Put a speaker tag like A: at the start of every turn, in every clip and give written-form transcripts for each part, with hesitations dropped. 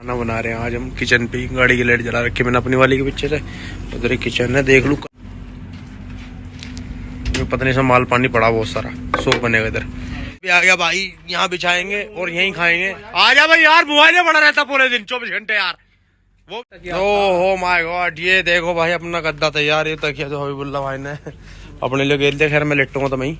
A: खाना बना रहे हैं आज हम किचन पे। गाड़ी की लाइट जला रखी है मैंने अपनी वाली के पीछे से। उधर एक किचन है, देख लू। पत्नी से माल पानी पड़ा बहुत सारा, सूप बनेगा इधर भी। आ गया भाई, यहाँ बिछाएंगे और यहीं खाएंगे। आ जा भाई यार, मोबाइल में पड़ा रहता पूरे दिन 24 घंटे यार वो। हो माय गॉड, ये देखो भाई अपना गद्दा तैयार। ये तकिया जो हबीबुल्ला भाई ने अपने लिए गेल दिया। खैर मैं लेटूंगा तो मैं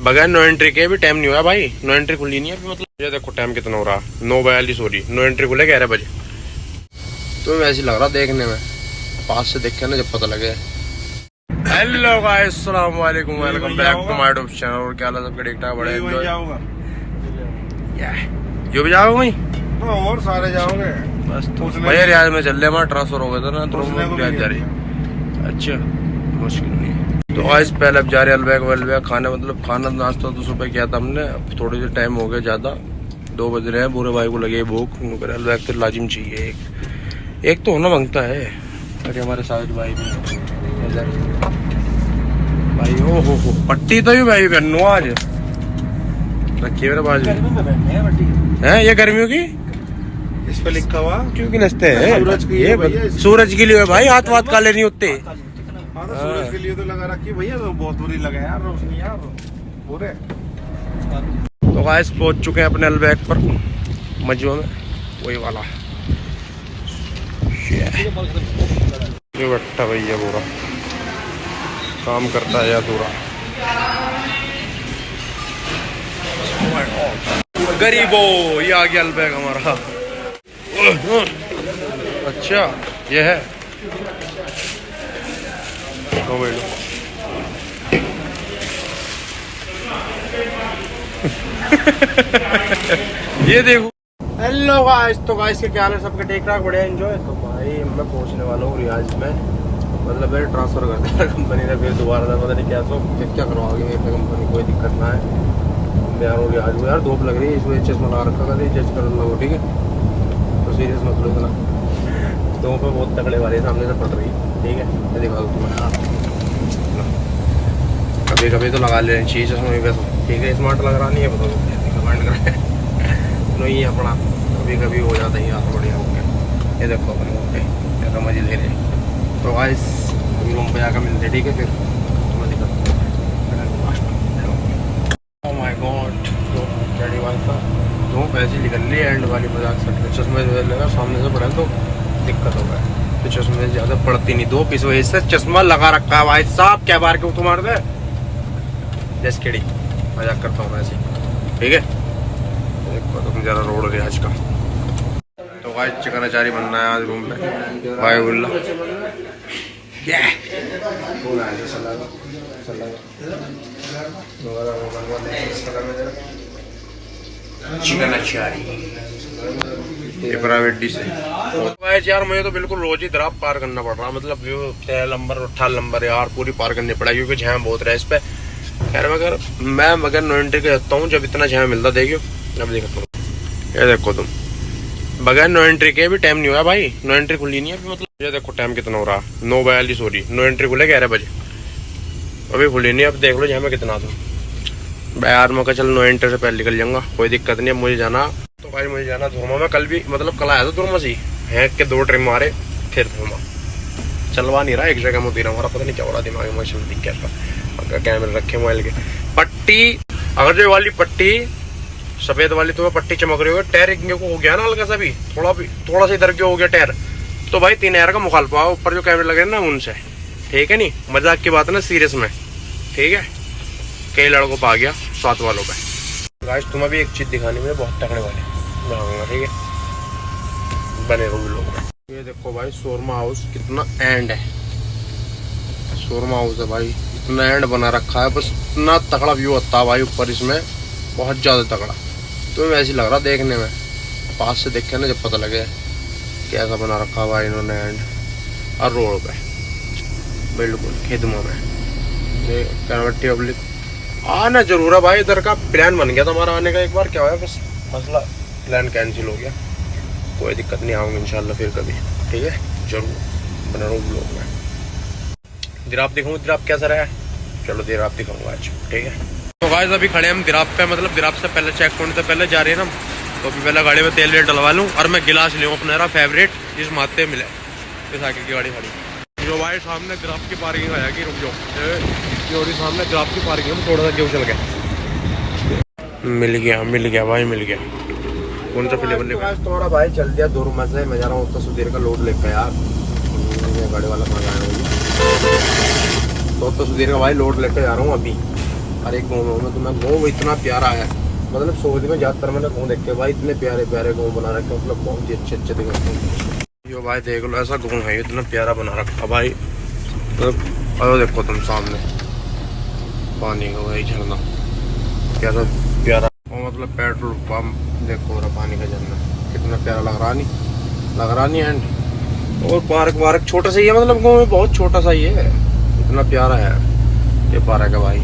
A: बगैर नो एंट्री के भी टाइम नहीं हुआ भाई। नो एंट्री खुली नहीं है मतलब। ये देखो टाइम कितना हो रहा, 9:42 हो रही। नो एंट्री खुले 11 बजे। तो वैसे लग रहा देखने में, पास से देख के ना जब पता लगे। हेलो गाइस, अस्सलाम वालेकुम, welcome back to my YouTube channel. और क्या हाल है सबके? ठीक ठाक, बड़े एंजॉय। यो भी जाओगे वहीं
B: तो और सारे जाओगे
A: बस। तो भैया रियाज में चल रहे, हमारा ट्रांसफर हो गया था ना, तो रियाज जा रही। अच्छा, मुश्किल नहीं है। तो आज पहले अब जा रहे अलबैग वलबैग खाने, मतलब खाना नाश्ता तो सुबह किया था हमने। अब थोड़ी देर टाइम हो गया ज्यादा, 2 बज रहे हैं। पूरे भाई को लगे भूख, अलबैग तो लाजिम चाहिए। एक तो होना मांगता है। अरे हमारे साथ भाई भी भाई, ओ हो पट्टी तो भी भाई पहनू आज रखिए मेरे पास है। ये गर्मियों की
B: इस पे लिखा हुआ
A: क्यों की नस्ते है? ये सूरज के लिए भाई, हाथ वाथ काले नहीं होते।
B: सूरज के लिए तो लगा रखी भैया, तो बहुत बुरी लगे यार रोशनी यार पूरे।
A: तो गाइस पहुंच चुके हैं अपने अलबैग पर, मजो में वही वाला। ये बट्टा भैया पूरा काम करता है अधूरा। गरीबो, ये आ गया अलबैग हमारा। अच्छा ये है ये देखो। हेलो गाइस, तो गाइस के क्या हाल है सबके? ठीक ठाक, बढ़िया एंजॉय। तो भाई मैं पहुंचने वाला हूँ रियाज में, मतलब मेरे ट्रांसफर कर दिया कंपनी ने फिर दोबारा था। पता नहीं क्या सो क्या करवाओगे मेरे पे कंपनी, कोई दिक्कत ना है यार। हो रियाज में यार धूप लग रही है, इसमें चश्मा लगा रखा कर जज कर लो, ठीक है? तो सीरियस मत लो इतना, धूप पे बहुत तगड़े वाले सामने से पड़ रही, ठीक है? मैं दिखा दूँ तुम्हें। कभी कभी तो लगा लेनी चाहिए चश्मा भी वैसे, ठीक है? स्मार्ट लग रहा नहीं है, बताओ कमेंट करें। नहीं अपना कभी कभी हो जाता है यार, बढ़िया हो गया। ये देखो अपने रूम पे क्या मजे ले रहे। तो गाइस रूम पे जाकर मिलते, ठीक है? फिर मैं दिखाता हूँ। ओह माय गॉड, तो कैडी वाला था धूप ऐसी निकल रही है, एंड वाली मजाक सट के चश्मे लगा सामने से पड़ा तो दिक्कत हो गया। तो चश्मे से ज़्यादा पड़ती नहीं धूप, इस वजह से चश्मा लगा रखा है भाई साहब। क्या बार क्यों तुम्हारे दे जैसे केड़ी मजाक करता हूँ वैसे, ठीक है? देखो तुम जरा रोड रियाज का। तो भाई चिकन अचारी बनना है आज रूम पे, भाई बुल्ला चिकन अचारी, ये प्राइवेट डिश है। यार मुझे तो बिल्कुल रोज ही दराब पार करना पड़ रहा, मतलब 13 नंबर 18 नंबर यार पूरी पार करनी पड़ा, क्योंकि जैम बहुत रहा है इस पे। खैर मगर नो एंट्री के जाता हूँ जब इतना जैम मिलता। देखियो अब देखो, ये देखो तुम, बगैर नो एंट्री के भी टाइम नहीं हुआ भाई। नो एंट्री खुली नहीं है मतलब। ये देखो टाइम कितना हो रहा, 9:42 हो रही। नो एंट्री खुले 11 बजे, अभी खुली नहीं। अब देख लो जहाँ में कितना था यार। मैं चल नो एंट्री से पहले निकल जाऊंगा, कोई दिक्कत नहीं। अब मुझे जाना, तो भाई मुझे जाना धुरमा में। कल भी मतलब कल आया था धुरमा से, हैक के 2 ट्रिम मारे, फिर धुरमा चलवा नहीं रहा, एक जगह में हमारा पता नहीं क्या हो रहा दिमाग में। दिक्कत का कैमरे रखे मोबाइल के। पट्टी, अगर जो वाली पट्टी सफेद वाली तुम्हें पट्टी चमक रही हो, टायर को हो गया ना हल्का सा भी, थोड़ा सा इधर क्यों हो गया टायर, तो भाई 3 एयर का मुखालफा ऊपर जो कैमरे लगे ना उनसे, ठीक है? नहीं मजाक की बात ना, सीरियस में, ठीक है? कई लड़कों पे आ गया, 7 वालों पे। गाइस तुम्हें भी एक चीज दिखानी मुझे बहुत तगड़े वाले बनाऊंगा, ठीक है? बने रहो लोग। ये देखो भाई शोरमा हाउस कितना एंड है। शोरमा हाउस है भाई, इतना एंड बना रखा है, बस इतना तगड़ा व्यू आता है भाई ऊपर इसमें, बहुत ज्यादा तगड़ा। तो वैसे लग रहा देखने में, पास से देखे ना जब पता लगे कैसा बना रखा है भाई इन्होंने एंड। और रोड पे बिल्कुल खेदमा में कन्वर्टी पब्लिक आना जरूर है भाई। इधर का प्लान बन गया था हमारा आने का, एक बार क्या हुआ बस मसला, प्लान कैंसिल हो गया। कोई दिक्कत नहीं, आऊँगा इंशाल्लाह फिर कभी, ठीक है? जरूर बना रहा हूँ ब्लॉग में। दिराब दिखाऊँ, दिराब कैसा रहा है? चलो दिराब दिखाऊंगा आज, ठीक है? तो गाइस अभी खड़े हम दिराब पे, मतलब दिराब से पहले चेक पॉइंट से पहले जा रहे हैं ना तो अभी पहले गाड़ी में तेल वेल डलवा लूँ और मैं गिलास लूँ अपना मेरा फेवरेट जिस माते मिले इस आगे की गाड़ी खड़ी जो भाई सामने ग्राफ की पार्किंग आ जाएगी। रुक जाओ जो सामने ग्राफ की पार्किंग में थोड़ा सा क्यों चल गया। मिल गया भाई मिल गया। कौन सा फ्लेवर तुम्हारा भाई चल दिया 2 रूम से। मैं जा रहा हूँ उत्तर सुधीर का लोड लेकर यार गाड़ी वाला कहाँ जाना है तो उत्तर सुधीर का भाई लोड लेकर जा रहा हूँ अभी। अरे गाँव में तो मैं गाँव इतना प्यारा है मतलब सऊदी में ज़्यादातर मैंने गाँव देखे भाई इतने प्यारे प्यारे गाँव बना रखे मतलब बहुत ही अच्छे दिखाते हैं। यो भाई देख लो ऐसा गाँव है इतना प्यारा बना रखा भाई मतलब अरे देखो तुम सामने पानी का वही झरना कैसा प्यारा और मतलब पेट्रोल पंप देखो रहा पानी का झरना कितना प्यारा लग रहा नहीं एंड और पार्क छोटा सा ही है मतलब गाँव में बहुत छोटा सा ही है इतना प्यारा है ये पार्क है भाई।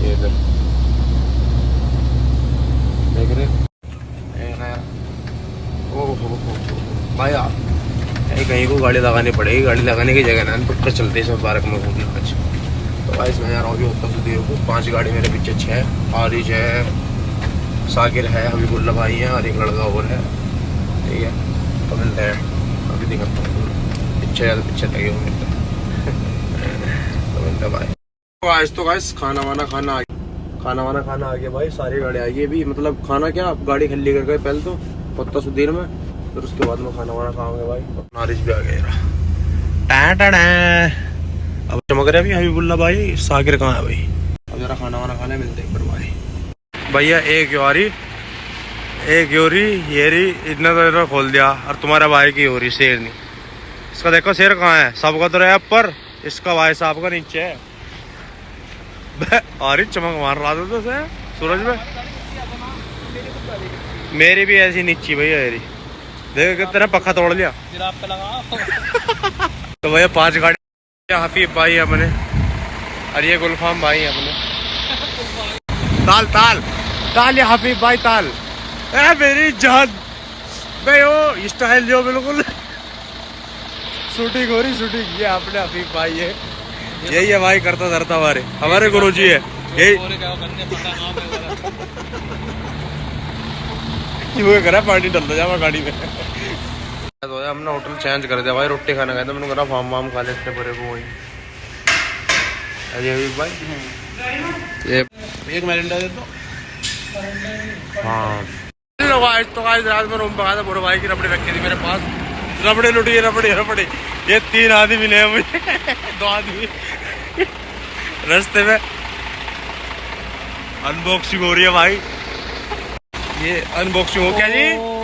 A: ये इधर देख रहे ओहो भाई कहीं को गाड़ी लगानी पड़ेगी। गाड़ी लगाने की जगह ना पक्का चलते हैं पार्क में घूमने आज। तो भाई इसमें जा रहा हूँ उत्तर सुधीर को 5 गाड़ी मेरे पीछे 6 आरिज है साकिर है हबीबुल्ला भाई है और एक लड़का और है ठीक है। तो मिलते हैं अभी दिखाता हूँ पीछे लगे होंगे तो मिलते भाई। तो आज तो गाइस खाना वाना खाना आ गया भाई। सारी गाड़ी आ गई अभी मतलब खाना क्या आप गाड़ी खल्ली कर गए पहले तो उत्तर सुधीर में फिर उसके बाद में खाना वाना खाओगे भाई। नारिज भी आ गया अब चमक रहे अभी हबीबुल्ला भाई साकिर कहाँ है भाई। अब जरा खाना वाना खाने मिलते हैं पर भाई। भैया एक योरी येरी इतना तो इतना खोल दिया और तुम्हारा भाई की योरी शेर नहीं। इसका देखो शेर कहाँ है सबका तो रहा ऊपर इसका भाई साहब का नीचे है। अरे चमक मार रहा था तो सूरज में मेरी भी ऐसी नीची भैया मेरी देख तेरा पक्का तोड़ लिया तो भैया 5 गाड़ी हफीब भाई है अपने और ये गुलफाम भाई है अपने ताल ये हफीब भाई ताल ए मेरी जान भाई वो स्टाइल जो बिल्कुल शूटिंग हो रही शूटिंग ये अपने हफीब भाई है यही है भाई करता धरता हमारे गुरुजी है यही करा पार्टी डल जा गाड़ी में। तो हमने होटल चेंज कर दिया भाई रोटी खाने गए थे मैंने कहा फार्म वाम खा लेते परे को वही अजय भाई ये एक मिनट दे दो। हाँ तो आज रात में रूम पे आया था बुरे भाई की रबड़ी रखी थी मेरे पास रबड़ी लुटी रबड़ी ये 3 आदमी मिले हैं मुझे 2 आदमी रास्ते में अनबॉक्सिंग हो रही है भाई। ये अनबॉक्सिंग हो क्या जी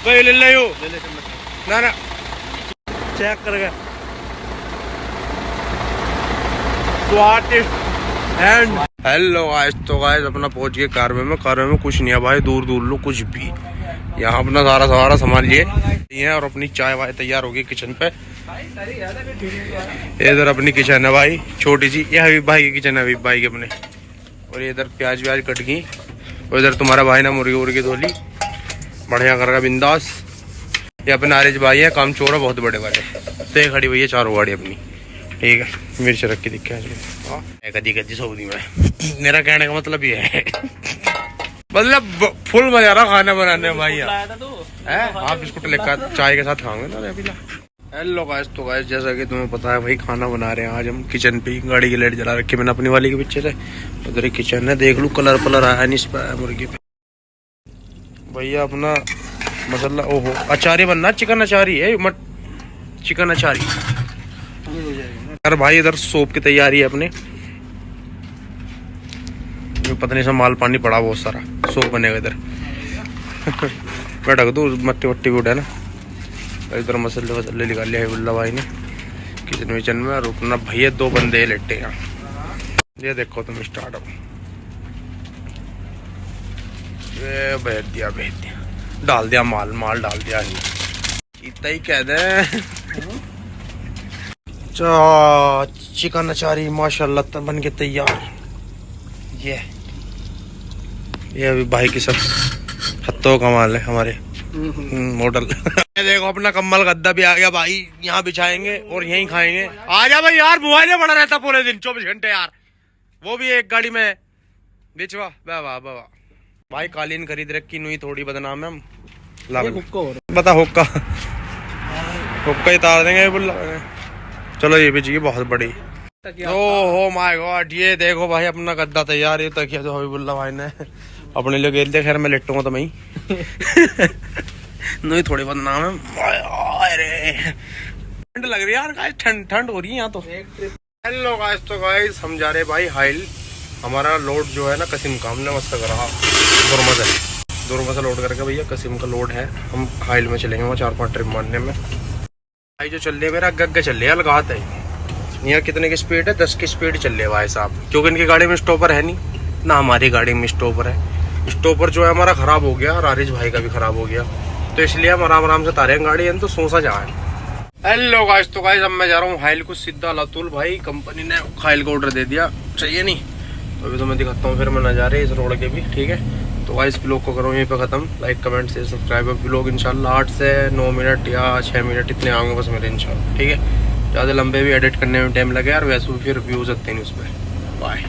A: ले ले ना चेक कर गया स्वादिष्ट एंड हेलो गाइस। तो गाइस अपना पहुंच गए कार में कुछ नहीं है भाई दूर लो कुछ भी यहाँ अपना सारा सामान लिए और अपनी चाय वाय तैयार होगी किचन पे। इधर अपनी किचन है भाई छोटी सी ये हबीब भाई की किचन है हबीब भाई के अपने और ये इधर प्याज व्याज कट गई और इधर तुम्हारा भाई ना मुर्गी धोली बढ़िया कर रहा बिंदास। ये अपने आरिज भाई है काम चोर है बहुत बड़े वाले तो खड़ी हुई है 4 गाड़ी अपनी ठीक है। मिर्च रख के दिखे कदी सऊदी में मेरा कहने का मतलब ये है मतलब फुल मजा आ रहा खाना बनाने में भाई आप बिस्कुट लेकर चाय के साथ खाओगे ना अभी। हेलो गाइस तो गाइस जैसा कि तुम्हें पता है भाई खाना बना रहे हैं आज हम किचन पे गाड़ी की लाइट जला रखी मैंने अपनी वाली के पीछे से उधर एक किचन है देख लूँ कलर आया नहीं इस पर मुर्गी पे भैया अपना मसाला ओहो अचारी बनना चिकन अचारी है चिकन अचारी यार भाई इधर सोप की तैयारी है अपने पता नहीं सब माल पानी पड़ा बहुत सारा सोप बनेगा इधर मैं ढक दूँ मट्टी वट्टी भी उठा ना इधर मसाले वसले निकाल लिया हबीबुल्ला भाई ने किचन में और अपना भैया 2 बंदे लेटे हैं। ये देखो तुम स्टार्ट हो ये भेज दिया डाल दिया माल डाल दिया इतना ही कह दे चिकन अचारी माशाल्लाह बन के तैयार। ये अभी भाई की सब हत्तों का माल है हमारे मॉडल देखो अपना कम्बल गद्दा भी आ गया भाई यहाँ बिछाएंगे और यहीं खाएंगे। आ जा भाई यार मोबाइल में पड़ा रहता पूरे दिन 24 घंटे यार वो भी एक गाड़ी में बिचवा वाह वाह वाह भाई कालीन खरीद रखी नुई थोड़ी बदनाम है हम बता हुक्का हुक्का ही तार देंगे बुल्ला। चलो ये भी चाहिए बहुत बड़ी। ओ माय गॉड ये देखो भाई अपना गद्दा तैयार है तकिया जो हबीबुल्ला भाई ने अपने लिए गेल दे। खैर मैं लेटूंगा तो मैं नहीं थोड़ी बदनाम है। अरे ठंड लग रही है यार गाइस ठंड हो रही है यहाँ तो। हेलो गाइस तो गाइस हम जा रहे भाई हाइल। हमारा लोड जो है ना कसीम का हमने मस्त करा दुरमा से लोड करके भैया कसीम का लोड है। हम हाइल में चलेंगे वहाँ 4-5 ट्रिप मारने में। भाई जो चल रही है मेरा अग्गे चल रही है लगाते है। यहाँ कितने की स्पीड है 10 की स्पीड चल रही है भाई साहब क्योंकि इनकी गाड़ी में स्टॉपर है नहीं ना हमारी गाड़ी में स्टॉपर है। स्टॉपर जो है हमारा खराब हो गया और आरिज भाई का भी खराब हो गया तो इसलिए हम आराम से तारे गाड़ी तो सोचा जा है। हेलो गाइस तो गाइस अब मैं जा रहा हूँ हाइल को सीधा लातूल। भाई कंपनी ने हाइल का ऑर्डर दे दिया चाहिए नहीं तो अभी तो मैं दिखाता हूँ फिर मैं नज़ारे इस रोड के भी ठीक है। तो गाइस ब्लॉग को करो यहीं पे ख़त्म। लाइक कमेंट से सब्सक्राइब। ब्लॉग इंशाल्लाह 8 से 9 मिनट या 6 मिनट इतने आएंगे बस मेरे इंशाल्लाह ठीक है। ज़्यादा लंबे भी एडिट करने में टाइम लगे यार वैसे भी फिर व्यूज़ आते नहीं उस पर। बाय।